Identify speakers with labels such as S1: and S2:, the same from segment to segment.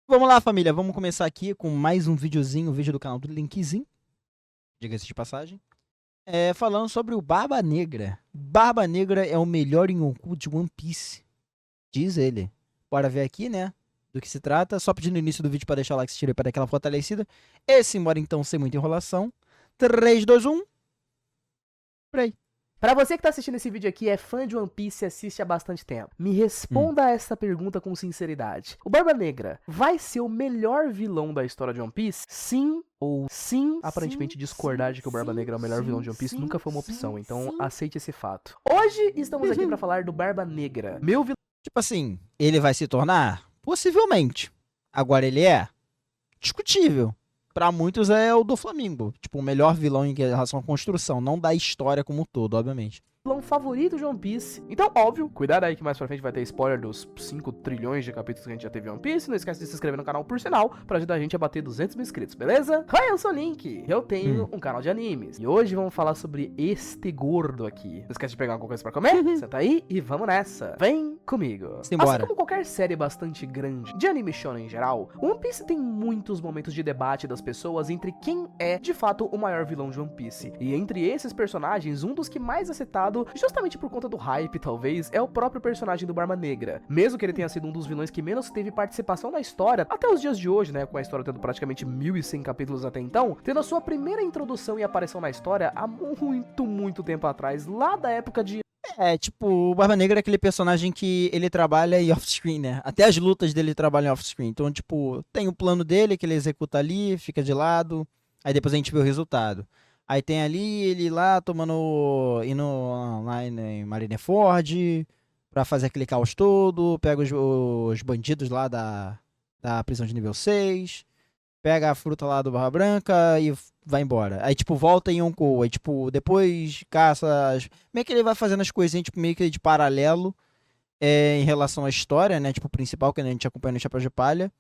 S1: Vamos lá, família. Vamos começar aqui com mais um videozinho, vídeo do canal do Linkzinho, diga-se de passagem. Falando sobre o Barba Negra. Barba Negra é o melhor Yonkou de One Piece, diz ele. Bora ver aqui, né, do que se trata. Só pedindo no início do vídeo para deixar o like, se tirei para dar aquela fortalecida. E simbora então, sem muita enrolação. 3, 2, 1. Play.
S2: Pra você que tá assistindo esse vídeo aqui, é fã de One Piece e assiste há bastante tempo, me responda essa pergunta com sinceridade. O Barba Negra vai ser o melhor vilão da história de One Piece? Sim ou sim? Aparentemente discordar de que o Barba Negra é o melhor vilão de One Piece nunca foi uma opção, então aceite esse fato. Hoje estamos aqui pra falar do Barba Negra, meu vilão.
S1: Tipo assim, ele vai se tornar? Possivelmente. Agora ele é discutível. Pra muitos é o do Flamengo. Tipo, o melhor vilão em relação à construção, não da história como um todo, obviamente.
S2: Vilão favorito de One Piece. Então, óbvio, cuidado aí que mais pra frente vai ter spoiler dos 5 trilhões de capítulos que a gente já teve em One Piece. Não esquece de se inscrever no canal, por sinal, pra ajudar a gente a bater 200 mil inscritos, beleza? Oi, eu sou o Link. Eu tenho um canal de animes. E hoje vamos falar sobre este gordo aqui. Não esquece de pegar alguma coisa pra comer? Senta aí e vamos nessa. Vem comigo.
S1: Simbora.
S2: Assim como qualquer série bastante grande de anime shonen em geral, One Piece tem muitos momentos de debate das pessoas entre quem é, de fato, o maior vilão de One Piece. E entre esses personagens, um dos que mais é citado, justamente por conta do hype, talvez, é o próprio personagem do Barba Negra. Mesmo que ele tenha sido um dos vilões que menos teve participação na história, até os dias de hoje, né, com a história tendo praticamente 1100 capítulos até então, tendo a sua primeira introdução e aparição na história há muito tempo atrás, lá da época de...
S1: Tipo, o Barba Negra é aquele personagem que ele trabalha em off-screen, né? Até as lutas dele trabalham em off-screen. Então, tipo, tem o plano dele que ele executa ali, fica de lado, aí depois a gente vê o resultado. Aí tem ali ele lá indo lá em Marineford pra fazer aquele caos todo, pega os bandidos lá da prisão de nível 6, pega a fruta lá do Barra Branca e vai embora. Aí, tipo, volta em Yonkou. Aí, tipo, depois caça. Meio que ele vai fazendo as coisinhas, tipo, meio que de paralelo em relação à história, né? Tipo, principal que a gente acompanha no Chapéu de Palha.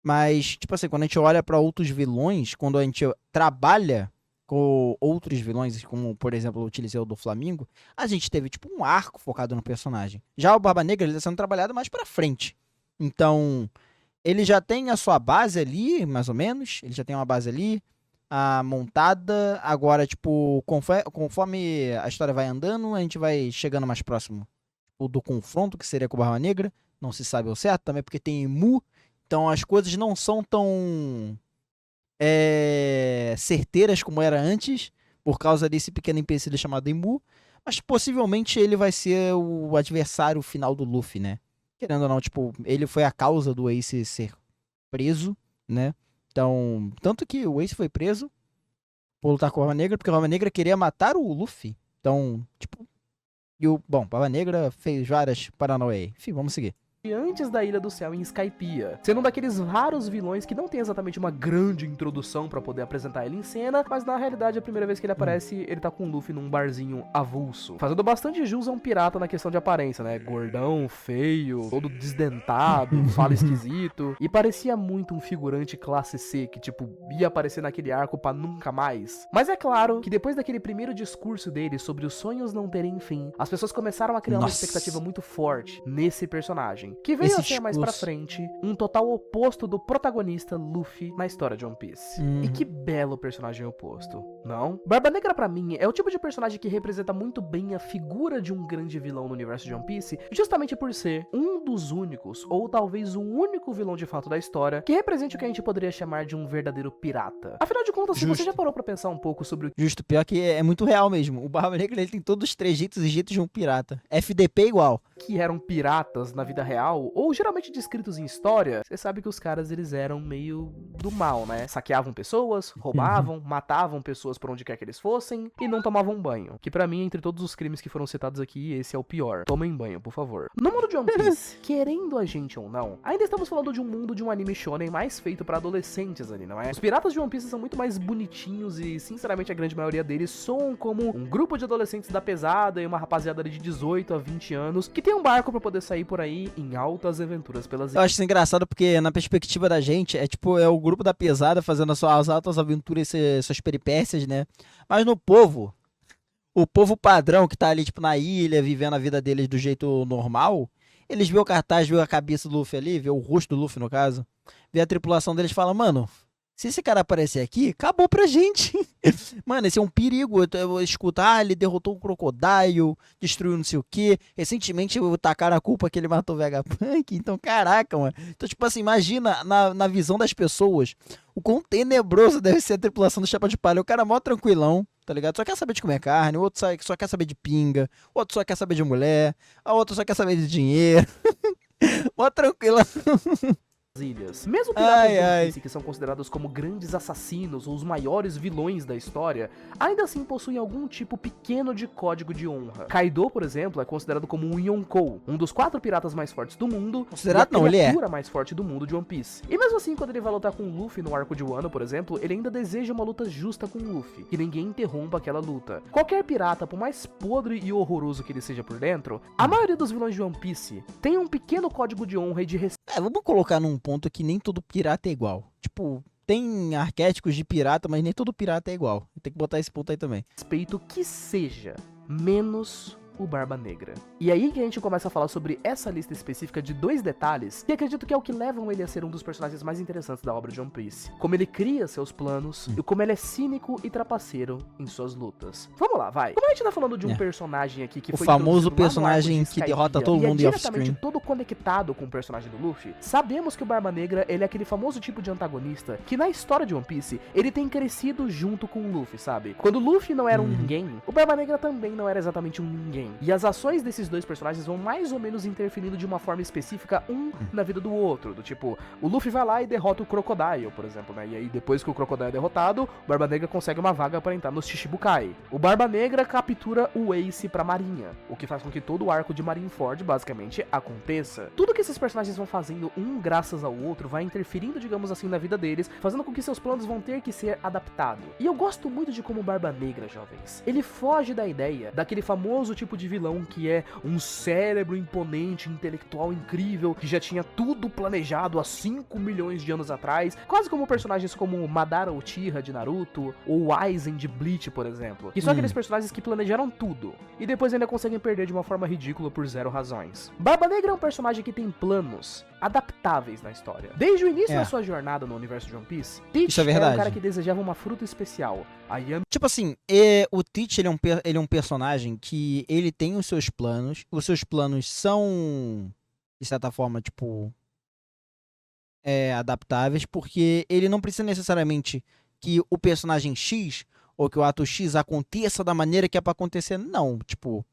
S1: Mas, tipo assim, quando a gente olha pra outros vilões, quando a gente trabalha com outros vilões, como, por exemplo, o Utilizeu do Flamengo, a gente teve, tipo, um arco focado no personagem. Já o Barba Negra, ele tá sendo trabalhado mais pra frente. Então, ele já tem a sua base ali, mais ou menos. Ele já tem uma base ali montada. Agora, tipo, conforme a história vai andando, a gente vai chegando mais próximo do confronto, que seria com o Barba Negra. Não se sabe ao certo, também porque tem Mu. Então as coisas não são tão certeiras como era antes, por causa desse pequeno empecilho chamado Imu. Mas possivelmente ele vai ser o adversário final do Luffy, né? Querendo ou não, tipo, ele foi a causa do Ace ser preso, né? Então, tanto que o Ace foi preso por lutar com a Barba Negra, porque a Barba Negra queria matar o Luffy. Então, tipo, bom, Barba Negra fez várias paranoia. Enfim, vamos seguir.
S2: Antes da Ilha do Céu em Skypiea, sendo um daqueles raros vilões que não tem exatamente uma grande introdução pra poder apresentar ele em cena, mas na realidade a primeira vez que ele aparece, ele tá com o Luffy num barzinho avulso, fazendo bastante jus a um pirata na questão de aparência, né? Gordão, feio, todo desdentado, fala esquisito, e parecia muito um figurante classe C que, tipo, ia aparecer naquele arco pra nunca mais. Mas é claro que depois daquele primeiro discurso dele sobre os sonhos não terem fim, as pessoas começaram a criar uma expectativa muito forte nesse personagem, que veio a ser mais pra frente um total oposto do protagonista Luffy na história de One Piece. E que belo personagem oposto, não? Barba Negra pra mim é o tipo de personagem que representa muito bem a figura de um grande vilão no universo de One Piece, justamente por ser um dos únicos, ou talvez o único vilão de fato da história, que represente o que a gente poderia chamar de um verdadeiro pirata. Afinal de contas, se você já parou pra pensar um pouco sobre o...
S1: Justo, pior que é muito real mesmo. O Barba Negra, ele tem todos os trejeitos e jeitos de um pirata. FDP igual.
S2: Que eram piratas na vida real, ou geralmente descritos em história, você sabe que os caras, eles eram meio do mal, né? Saqueavam pessoas, roubavam, matavam pessoas por onde quer que eles fossem, e não tomavam banho. Que pra mim, entre todos os crimes que foram citados aqui, esse é o pior. Tomem banho, por favor. No mundo de One Piece, querendo a gente ou não, ainda estamos falando de um mundo de um anime shonen mais feito pra adolescentes ali, não é? Os piratas de One Piece são muito mais bonitinhos e, sinceramente, a grande maioria deles soam como um grupo de adolescentes da pesada e uma rapaziada ali de 18 a 20 anos que tem um barco pra poder sair por aí em altas aventuras pelas ilhas.
S1: Eu acho isso engraçado porque, na perspectiva da gente, é o grupo da pesada fazendo as suas altas aventuras e suas peripécias, né? Mas no povo, o povo padrão que tá ali, tipo, na ilha, vivendo a vida deles do jeito normal, Eles vê o cartaz, vê a cabeça do Luffy ali, vê o rosto do Luffy, no caso, vê a tripulação deles e fala, mano, se esse cara aparecer aqui, acabou pra gente. Mano, esse é um perigo. Eu escuto, ele derrotou o Crocodile, destruiu não sei o quê. Recentemente tacaram a culpa que ele matou o Vegapunk. Então, caraca, mano. Então, tipo assim, imagina na visão das pessoas o quão tenebroso deve ser a tripulação do Chapéu de Palha. O cara é mó tranquilão, tá ligado? Só quer saber de comer carne, o outro só quer saber de pinga, o outro só quer saber de mulher, a outra só quer saber de dinheiro. Mó tranquilão.
S2: Ilhas. Mesmo piratas de One
S1: Ai.
S2: Piece, que são considerados como grandes assassinos ou os maiores vilões da história, ainda assim possuem algum tipo pequeno de código de honra. Kaido, por exemplo, é considerado como um Yonkou, um dos 4 piratas mais fortes do mundo,
S1: Considerado
S2: e a
S1: não, ele é.
S2: criatura mais forte do mundo de One Piece. E mesmo assim, quando ele vai lutar com o Luffy no arco de Wano, por exemplo, ele ainda deseja uma luta justa com o Luffy, que ninguém interrompa aquela luta. Qualquer pirata, por mais podre e horroroso que ele seja por dentro, a maioria dos vilões de One Piece tem um pequeno código de honra e de
S1: Vamos colocar num ponto que nem todo pirata é igual. Tipo, tem arquétipos de pirata, mas nem todo pirata é igual. Tem que botar esse ponto aí também.
S2: respeito que seja, menos o Barba Negra. E aí que a gente começa a falar sobre essa lista específica de 2 detalhes que acredito que é o que levam ele a ser um dos personagens mais interessantes da obra de One Piece. Como ele cria seus planos e como ele é cínico e trapaceiro em suas lutas. Vamos lá, vai. Como a gente tá falando de um personagem aqui que
S1: O
S2: foi
S1: famoso
S2: introduzido lá no
S1: personagem
S2: arco de
S1: que
S2: Skypiea
S1: derrota todo
S2: e
S1: mundo em
S2: é
S1: off-screen.
S2: diretamente todo conectado com o personagem do Luffy, sabemos que o Barba Negra, ele é aquele famoso tipo de antagonista que na história de One Piece, ele tem crescido junto com o Luffy, sabe? Quando o Luffy não era um ninguém, o Barba Negra também não era exatamente um ninguém. E as ações desses 2 personagens vão mais ou menos interferindo de uma forma específica na vida do outro. Do tipo, o Luffy vai lá e derrota o Crocodile, por exemplo, né? E aí depois que o Crocodile é derrotado, o Barba Negra consegue uma vaga para entrar nos Shichibukai. O Barba Negra captura o Ace pra Marinha, o que faz com que todo o arco de Marineford basicamente aconteça. Tudo que esses personagens vão fazendo um graças ao outro vai interferindo, digamos assim, na vida deles, fazendo com que seus planos vão ter que ser adaptados. E eu gosto muito de como o Barba Negra, jovens, ele foge da ideia daquele famoso tipo de vilão que é um cérebro imponente, intelectual incrível, que já tinha tudo planejado há 5 milhões de anos atrás, quase como personagens como Madara Uchiha de Naruto, ou Aizen de Bleach, por exemplo, que são aqueles personagens que planejaram tudo, e depois ainda conseguem perder de uma forma ridícula por 0 razões. Barba Negra é um personagem que tem planos adaptáveis na história. Desde o início da sua jornada no universo de One Piece, Teach era um cara que desejava uma fruta especial. A Yami...
S1: Tipo assim, o Teach, ele é um personagem que ele tem os seus planos são, de certa forma, tipo, adaptáveis, porque ele não precisa necessariamente que o personagem X ou que o ato X aconteça da maneira que é pra acontecer, não. Tipo,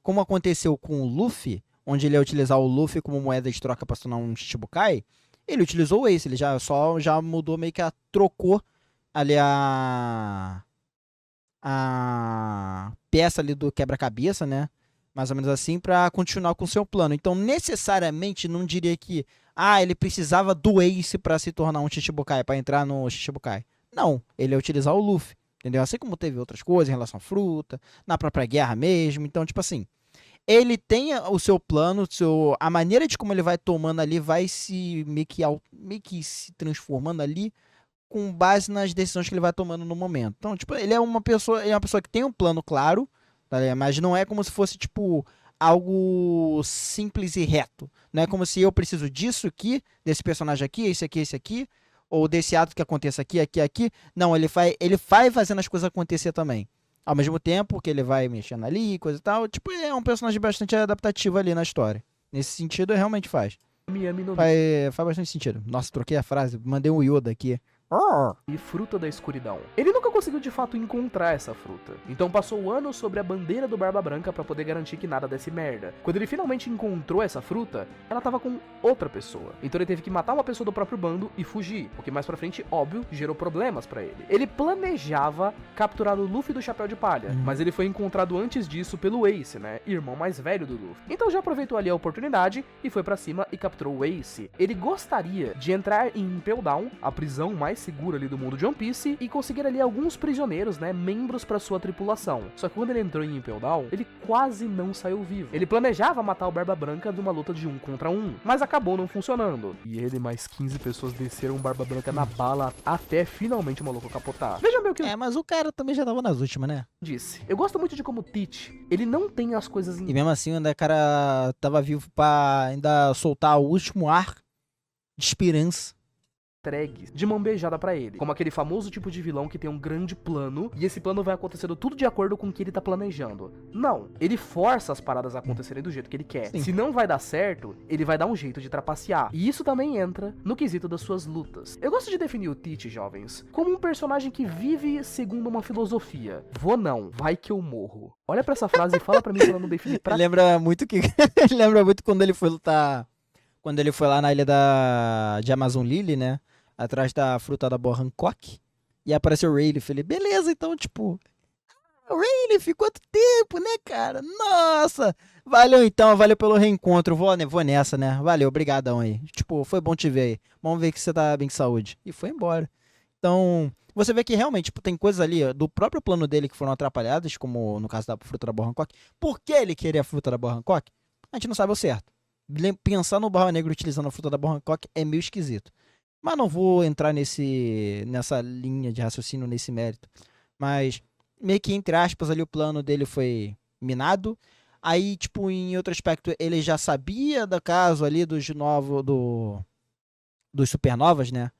S1: como aconteceu com o Luffy, onde ele ia utilizar o Luffy como moeda de troca pra se tornar um Shichibukai, ele utilizou o Ace, ele já mudou, meio que trocou ali a peça ali do quebra-cabeça, né? Mais ou menos assim, pra continuar com o seu plano. Então, necessariamente, não diria que ele precisava do Ace pra se tornar um Shichibukai, pra entrar no Shichibukai. Não, ele ia utilizar o Luffy, entendeu? Assim como teve outras coisas em relação à fruta, na própria guerra mesmo. Então, tipo assim, ele tem o seu plano, a maneira de como ele vai tomando ali vai se meio que se transformando ali com base nas decisões que ele vai tomando no momento. Então, tipo, ele é uma pessoa que tem um plano claro, tá ligado? Mas não é como se fosse, tipo, algo simples e reto. Não é como se eu preciso disso aqui, desse personagem aqui, esse aqui, ou desse ato que aconteça aqui. Não, ele vai fazendo as coisas acontecer também. Ao mesmo tempo que ele vai mexendo ali, coisa e tal. Tipo, é um personagem bastante adaptativo ali na história. Nesse sentido, realmente faz. Faz bastante sentido. Nossa, troquei a frase, mandei um Yoda aqui.
S2: E fruta da escuridão. Ele nunca conseguiu de fato encontrar essa fruta, então passou anos sobre a bandeira do Barba Branca pra poder garantir que nada desse merda. Quando ele finalmente encontrou essa fruta, ela tava com outra pessoa, então ele teve que matar uma pessoa do próprio bando e fugir, o que mais pra frente, óbvio, gerou problemas pra ele. Ele planejava capturar o Luffy do Chapéu de Palha, mas ele foi encontrado antes disso pelo Ace, né, irmão mais velho do Luffy. Então já aproveitou ali a oportunidade e foi pra cima e capturou o Ace. Ele gostaria de entrar em Impel Down, a prisão mais mais segura ali do mundo de One Piece e conseguir ali alguns prisioneiros, né, membros pra sua tripulação. Só que quando ele entrou em Impel Down, ele quase não saiu vivo. Ele planejava matar o Barba Branca numa luta de 1 contra 1, mas acabou não funcionando. E ele e mais 15 pessoas desceram o Barba Branca na bala até finalmente o maluco capotar. Vejam bem o que
S1: Mas o cara também já tava nas últimas, né?
S2: disse. Eu gosto muito de como o Teach, ele não tem as coisas
S1: E mesmo assim, ainda o cara tava vivo pra ainda soltar o último ar de esperança.
S2: entregues de mão beijada pra ele, como aquele famoso tipo de vilão que tem um grande plano e esse plano vai acontecendo tudo de acordo com o que ele tá planejando. Não, ele força as paradas a acontecerem do jeito que ele quer.
S1: Sim.
S2: Se não vai dar certo, ele vai dar um jeito de trapacear. E isso também entra no quesito das suas lutas. Eu gosto de definir o Teach, jovens, como um personagem que vive segundo uma filosofia. Vou não, vai que eu morro. Olha pra essa frase e fala pra mim se ela não define pra...
S1: Lembra muito que lembra muito quando ele foi lutar, quando ele foi lá na ilha de Amazon Lily, né? Atrás da fruta da boa Hancock. E apareceu o Rayleigh. Falei, beleza, então, tipo... Rayleigh, quanto tempo, né, cara? Nossa! Valeu, então. Valeu pelo reencontro. Vou nessa, né? Valeu, obrigadão aí. Tipo, foi bom te ver aí. Vamos ver que você tá bem de saúde. E foi embora. Então, você vê que realmente, tipo, tem coisas ali ó, do próprio plano dele que foram atrapalhadas, como no caso da fruta da boa Hancock. Por que ele queria a fruta da boa Hancock? A gente não sabe o certo. Pensar no Barba Negra utilizando a fruta da boa Hancock é meio esquisito. Mas não vou entrar nessa linha de raciocínio, nesse mérito. Mas, meio que, entre aspas, ali o plano dele foi minado. Aí, tipo, em outro aspecto, ele já sabia do caso ali dos supernovas, né?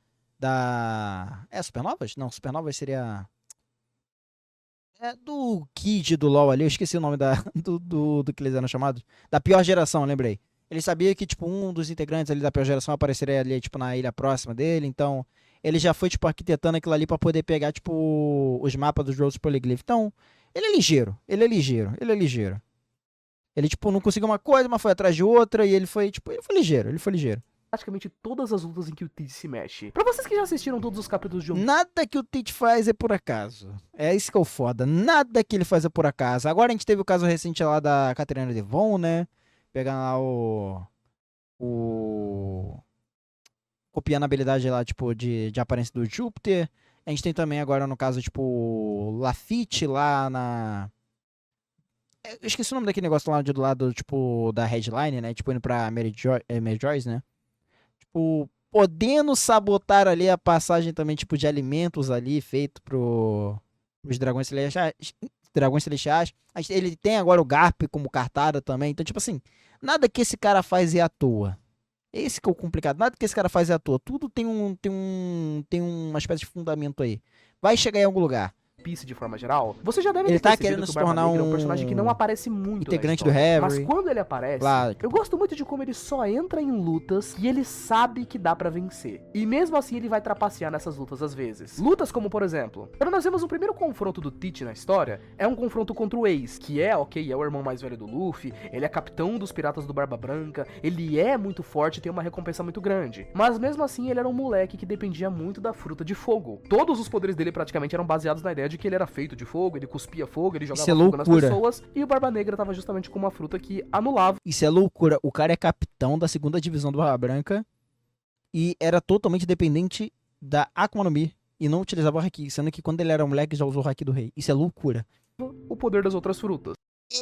S1: Supernovas? Não, supernovas seria... do Kid do LoL ali, eu esqueci o nome do que eles eram chamados. Da pior geração, lembrei. Ele sabia que, tipo, um dos integrantes ali da pior geração apareceria ali, tipo, na ilha próxima dele, então ele já foi, tipo, arquitetando aquilo ali pra poder pegar, tipo, os mapas dos Rhodes Polyglyph. Então, ele é ligeiro. Ele, tipo, não conseguiu uma coisa, mas foi atrás de outra, e ele foi ligeiro.
S2: praticamente todas as lutas em que o Teach se mexe. Pra vocês que já assistiram todos os capítulos de One Piece,
S1: Nada que o Teach faz é por acaso. É isso que é o foda. Nada que ele faz é por acaso. Agora a gente teve o caso recente lá da Catriona Devon, né? Pegando lá copiando a habilidade lá, tipo, de aparência do Júpiter. A gente tem também agora, no caso, tipo, Lafitte lá na... Eu esqueci o nome daquele negócio lá do lado, tipo, da headline, né? Tipo, indo pra Mary Joyce, né? Tipo, podendo sabotar ali a passagem também, tipo, de alimentos ali, feito pros dragões celestiais. Ele tem agora o Garp como cartada também. Então, tipo assim, nada que esse cara faz é à toa. Esse que é o complicado. Nada que esse cara faz é à toa. Tudo tem uma espécie de fundamento aí. Vai chegar em algum lugar.
S2: Piece de forma geral, você já deve
S1: Ele
S2: ter
S1: tá
S2: percebido
S1: querendo
S2: que o
S1: se
S2: Barba
S1: tornar
S2: Negra é um personagem que não aparece muito
S1: integrante
S2: na
S1: do
S2: história.
S1: Heavy.
S2: Mas quando ele aparece,
S1: Claro.
S2: eu gosto muito de como ele só entra em lutas e ele sabe que dá pra vencer. E mesmo assim ele vai trapacear nessas lutas às vezes. Lutas como, por exemplo, quando nós vemos o primeiro confronto do Teach na história, é um confronto contra o Ace, que é o irmão mais velho do Luffy, ele é capitão dos piratas do Barba Branca, ele é muito forte e tem uma recompensa muito grande. Mas mesmo assim ele era um moleque que dependia muito da fruta de fogo. Todos os poderes dele praticamente eram baseados na ideia de que ele era feito de fogo, ele cuspia fogo, ele jogava fogo nas pessoas, e o Barba Negra tava justamente com uma fruta que anulava.
S1: Isso é loucura. O cara é capitão da segunda divisão do Barba Branca e era totalmente dependente da Akuma no Mi e não utilizava o Haki, sendo que quando ele era moleque já usou o Haki do rei. Isso é loucura.
S2: O poder das outras frutas.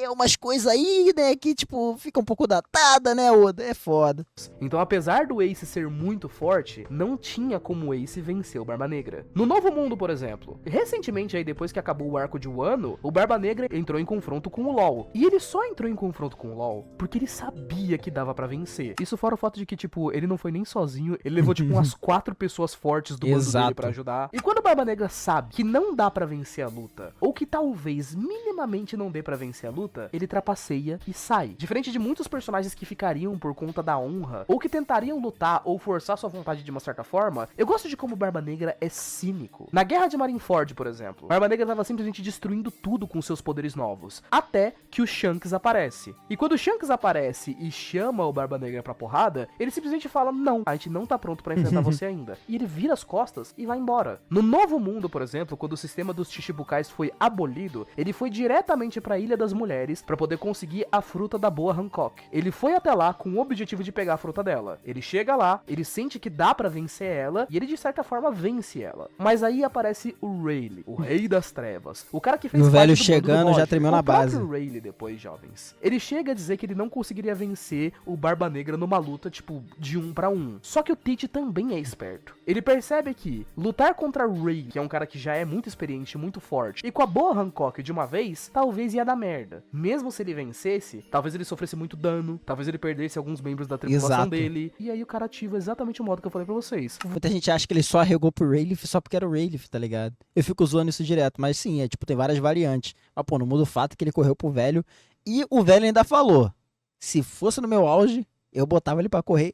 S1: É umas coisas aí, né, que tipo, fica um pouco datada, né, Oda? É foda.
S2: Então, apesar do Ace ser muito forte, não tinha como o Ace vencer o Barba Negra. No Novo Mundo, por exemplo, recentemente aí, depois que acabou o arco de Wano, o Barba Negra entrou em confronto com o LoL. E ele só entrou em confronto com o LoL porque ele sabia que dava pra vencer. Isso fora o fato de que, tipo, ele não foi nem sozinho, ele levou, tipo, umas 4 pessoas fortes do bando dele pra ajudar. E quando o Barba Negra sabe que não dá pra vencer a luta, ou que talvez minimamente não dê pra vencer a luta, ele trapaceia e sai. Diferente de muitos personagens que ficariam por conta da honra, ou que tentariam lutar ou forçar sua vontade de uma certa forma, eu gosto de como o Barba Negra é cínico. Na Guerra de Marineford, por exemplo, Barba Negra tava simplesmente destruindo tudo com seus poderes novos, até que o Shanks aparece. E quando o Shanks aparece e chama o Barba Negra pra porrada, ele simplesmente fala, não, a gente não tá pronto pra enfrentar você ainda. E ele vira as costas e vai embora. No Novo Mundo, por exemplo, quando o sistema dos Chichibukais foi abolido, ele foi diretamente pra Ilha das Mulheres mulheres pra poder conseguir a fruta da boa Hancock. Ele foi até lá com o objetivo de pegar a fruta dela. Ele chega lá, ele sente que dá pra vencer ela, e ele de certa forma vence ela. Mas aí aparece o Rayleigh, o rei das trevas. O cara que fez
S1: E o
S2: parte
S1: velho
S2: do bando do
S1: chegando já
S2: Roger.
S1: tremeu na base.
S2: O próprio Rayleigh depois, jovens. Ele chega a dizer que ele não conseguiria vencer o Barba Negra numa luta, tipo, de 1 pra 1. Só que o Teach também é esperto. Ele percebe que lutar contra o Rayleigh, que é um cara que já é muito experiente, muito forte, e com a boa Hancock de uma vez, talvez ia dar merda. Mesmo se ele vencesse, talvez ele sofresse muito dano, talvez ele perdesse alguns membros da tripulação
S1: Exato.
S2: dele. E aí o cara ativa exatamente o modo que eu falei pra vocês.
S1: Muita gente acha que ele só arregou pro Rayleigh só porque era o Rayleigh, tá ligado? Eu fico zoando isso direto, mas sim, é tipo, tem várias variantes. Mas pô, não muda o fato que ele correu pro velho. E o velho ainda falou, se fosse no meu auge, eu botava ele pra correr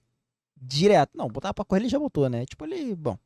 S1: direto. Não, botava pra correr ele já botou, né? Tipo, ele, bom,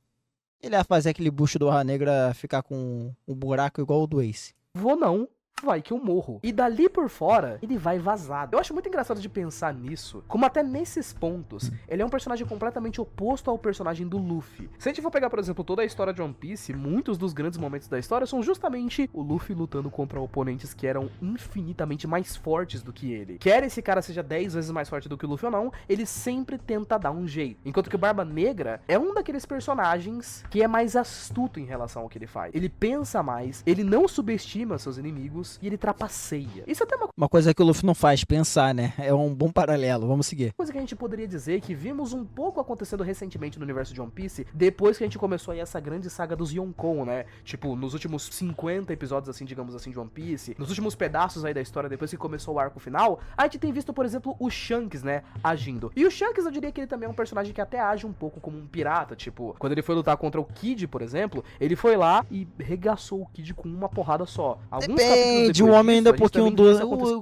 S1: ele ia fazer aquele bucho do Barba Negra ficar com um buraco igual o do Ace.
S2: Vou não. Vai que eu morro. E dali por fora, ele vai vazado. Eu acho muito engraçado de pensar nisso, como até nesses pontos, ele é um personagem completamente oposto ao personagem do Luffy. Se a gente for pegar, por exemplo, toda a história de One Piece, muitos dos grandes momentos da história são justamente o Luffy lutando contra oponentes que eram infinitamente mais fortes do que ele. Quer esse cara seja 10 vezes mais forte do que o Luffy ou não, ele sempre tenta dar um jeito. Enquanto que o Barba Negra é um daqueles personagens que é mais astuto em relação ao que ele faz. Ele pensa mais, ele não subestima seus inimigos, e ele trapaceia. Isso até é
S1: uma coisa que o Luffy não faz, pensar, né? É um bom paralelo, vamos seguir.
S2: Coisa que a gente poderia dizer que vimos um pouco acontecendo recentemente no universo de One Piece, depois que a gente começou aí essa grande saga dos Yonkou, né? Tipo, nos últimos 50 episódios, assim, digamos assim, de One Piece, nos últimos pedaços aí da história, depois que começou o arco final, a gente tem visto, por exemplo, o Shanks, né, agindo. E o Shanks, eu diria que ele também é um personagem que até age um pouco como um pirata, tipo, quando ele foi lutar contra o Kid, por exemplo, ele foi lá e regaçou o Kid com uma porrada só.
S1: Depende, o homem ainda é um pouquinho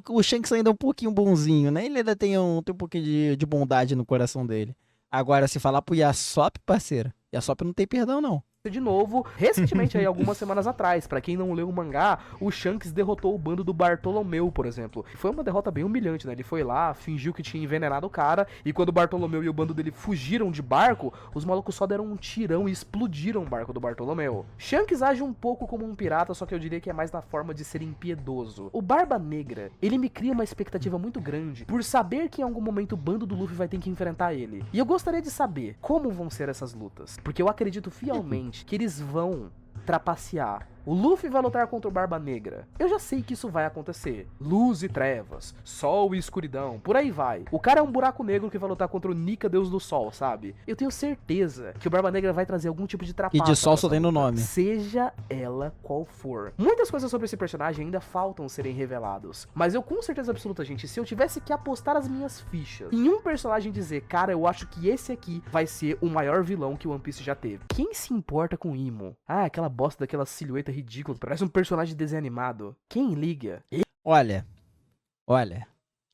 S1: o Shanks ainda é um pouquinho bonzinho, né? Ele ainda tem um pouquinho de bondade no coração dele. Agora, se falar pro Yasop, parceiro, Yasop não tem perdão, não.
S2: De novo, recentemente aí, algumas semanas atrás, pra quem não leu o mangá, o Shanks derrotou o bando do Bartolomeu, por exemplo. Foi uma derrota bem humilhante, né? Ele foi lá, fingiu que tinha envenenado o cara, e quando o Bartolomeu e o bando dele fugiram de barco, os malucos só deram um tirão e explodiram o barco do Bartolomeu. Shanks age um pouco como um pirata, só que eu diria que é mais na forma de ser impiedoso. O Barba Negra, ele me cria uma expectativa muito grande, por saber que em algum momento o bando do Luffy vai ter que enfrentar ele. E eu gostaria de saber como vão ser essas lutas, porque eu acredito fielmente que eles vão trapacear. O Luffy vai lutar contra o Barba Negra. Eu já sei que isso vai acontecer. Luz e trevas, sol e escuridão, por aí vai. O cara é um buraco negro que vai lutar contra o Nika, Deus do Sol, sabe? Eu tenho certeza que o Barba Negra vai trazer algum tipo de trapaça.
S1: E de sol só tem no nome.
S2: Seja ela qual for. Muitas coisas sobre esse personagem ainda faltam serem revelados. Mas eu com certeza absoluta, gente, se eu tivesse que apostar as minhas fichas em um personagem dizer, cara, eu acho que esse aqui vai ser o maior vilão que o One Piece já teve. Quem se importa com Imo? Ah, aquela bosta daquela silhueta ridículo, parece um personagem de desenho animado. Quem liga?
S1: Olha,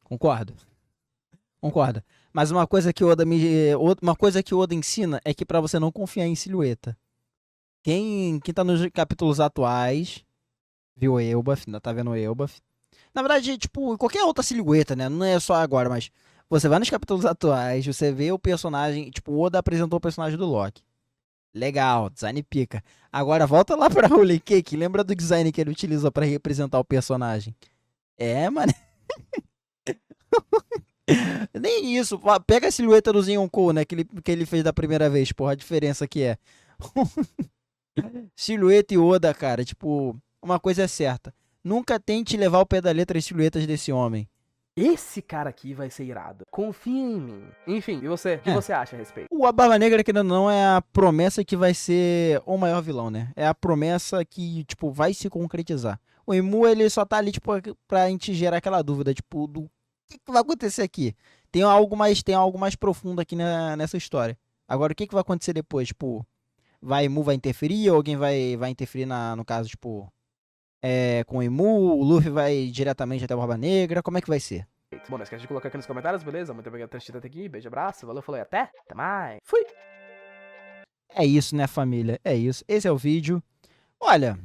S1: concordo. Mas uma coisa que o Oda ensina é que pra você não confiar em silhueta. Quem tá nos capítulos atuais viu o Elbaf, ainda tá vendo o Elbaf. Na verdade, tipo, qualquer outra silhueta, né? Não é só agora, mas você vai nos capítulos atuais, você vê o personagem, tipo, o Oda apresentou o personagem do Loki. Legal, design pica. Agora volta lá pra Holy Cake. Lembra do design que ele utilizou pra representar o personagem? É, mano. Nem isso. Pega a silhueta do Yonkou, né? Que ele fez da primeira vez. Porra, a diferença que é. Silhueta e Oda, cara. Tipo, uma coisa é certa. Nunca tente levar ao pé da letra as silhuetas desse homem.
S2: Esse cara aqui vai ser irado. Confia em mim. Enfim, e você? O que você acha a respeito?
S1: O Barba Negra, querendo ou não, é a promessa que vai ser o maior vilão, né? É a promessa que, tipo, vai se concretizar. O Imu, ele só tá ali, tipo, pra gente gerar aquela dúvida, tipo, do que vai acontecer aqui? Tem algo mais profundo aqui nessa história. Agora, o que vai acontecer depois? Tipo, Imu vai interferir? Ou alguém vai interferir no caso, tipo... com o Imu, o Luffy vai diretamente até o Barba Negra, como é que vai ser?
S2: Bom, não esquece de colocar aqui nos comentários, beleza? Muito obrigado por ter assistido até aqui, beijo, abraço, valeu, falou e até mais. Fui!
S1: É isso, né, família? É isso. Esse é o vídeo. Olha,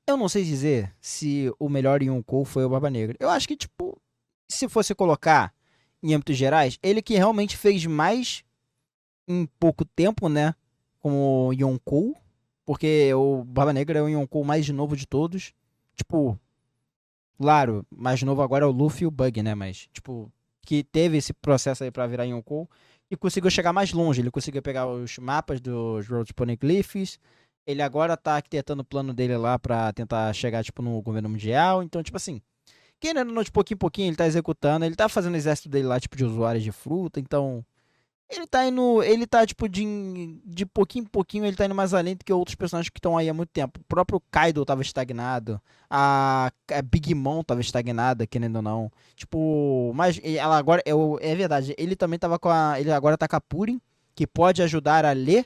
S1: eu não sei dizer se o melhor Yonkou foi o Barba Negra. Eu acho que, tipo, se fosse colocar em âmbitos gerais, ele que realmente fez mais em pouco tempo, né, como Yonkou. Porque o Barba Negra é o Yonkou mais novo de todos. Tipo, Claro, mais novo agora é o Luffy e o Bug, né? Mas, tipo, que teve esse processo aí pra virar Yonkou e conseguiu chegar mais longe. Ele conseguiu pegar os mapas dos Road Poneglyphs. Ele agora tá arquitetando o plano dele lá pra tentar chegar, tipo, no governo mundial. Então, tipo assim, querendo ou não, de pouquinho em pouquinho, ele tá executando. Ele tá fazendo o exército dele lá, tipo, de usuários de fruta. Então, ele tá indo. Ele tá, tipo, de pouquinho em pouquinho, ele tá indo mais além do que outros personagens que estão aí há muito tempo. O próprio Kaido tava estagnado. A Big Mom tava estagnada, querendo ou não. Tipo, mas ela agora. É verdade, ele também tava com a. Ele agora tá com a Purin, que pode ajudar a ler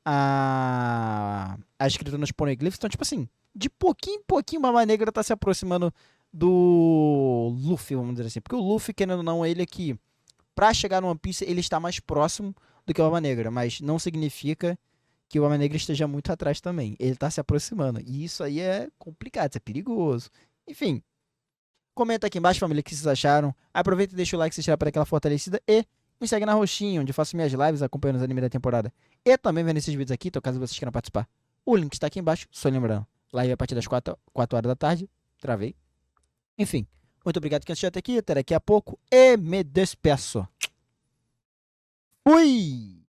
S1: a escritura nos poneglyphs. Então, tipo assim, de pouquinho em pouquinho, a Mama Negra tá se aproximando do Luffy, vamos dizer assim. Porque o Luffy, querendo ou não, ele aqui pra chegar no One Piece, ele está mais próximo do que o Alma Negra, mas não significa que o Alma Negra esteja muito atrás também. Ele tá se aproximando. E isso aí é complicado, isso é perigoso. Enfim, comenta aqui embaixo, família, o que vocês acharam. Aproveita e deixa o like se tirar para aquela fortalecida. E me segue na Roxinha, onde eu faço minhas lives acompanhando os animes da temporada. E também vendo esses vídeos aqui, então caso vocês queiram participar. O link está aqui embaixo, só lembrando. Live a partir das 4 horas da tarde. Travei. Enfim, muito obrigado quem assistiu até aqui. Até daqui a pouco. E me despeço. Fui!